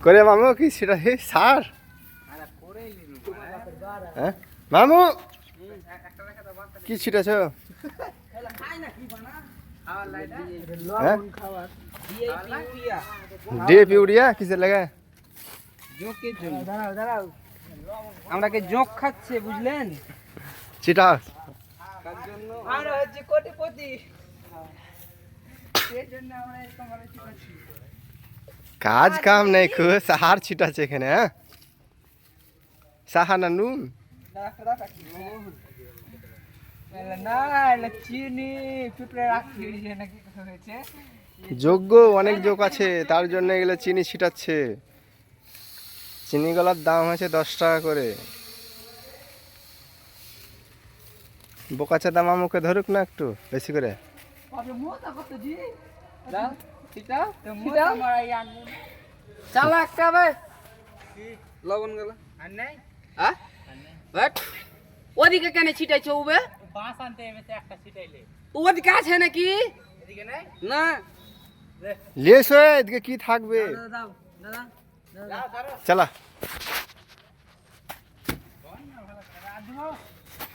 করে মামু কি সেটা হে সার হ্যাঁ মামু কি ছিটাছ ডিএপি উড়িয়া কিসের লাগা আমরা কে জোক খাচ্ছে বুঝলেন ছিটা তার জন্য আমরা হচ্ছে কোটিপতি সেই জন্য আমরা এরকম ভাবে ছিটাচ্ছি কাজ কাম নেই খু সাহার ছিটাছে এখানে হ্যাঁ সাহা না নুন না এটা চিনি পিঁপড়ে রাখি নাকি হয়েছে যোগ্য অনেক যোগ আছে তার জন্য এগুলো চিনি ছিটাচ্ছে চিনি গলার দাম হয়েছে 10 টাকা করে বোকাচা দাম আমাকে ধরুক না একটু বেশি করে চালা একটা ভাই লবণ গেল আর নাই হ্যাঁ বাট ওদিকে কেন ছিটাইছো উবে বাস আনতে এসে একটা ছিটাইলে ওদিকে আছে নাকি এদিকে নাই না লেস হয়ে এদিকে কি থাকবে দাও দাদা চালা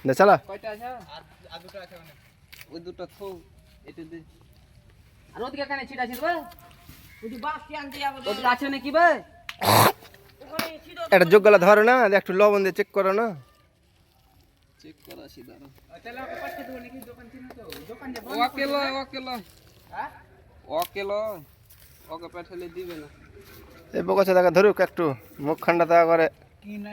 না চালা কয়টা আছে আর দুটো আছে মানে ওই দুটো থো এটা দে আর ওদিকে কেন ছিটাইছিস ভাই ওই বাস কি আনতে যাবো ওদিকে আছে নাকি ভাই এটা যোগ গলা ধরো না একটু লবণ দিয়ে চেক করো না চেক করা সিধা তাহলে ওকে পাঠিয়ে দেবো নাকি দোকান ছিল তো দোকান যাব হ্যাঁ ওকে পাঠালে দিবে না এই বোকাচা দেখা ধরুক একটু মুখ ঠান্ডা দেওয়া করে কি না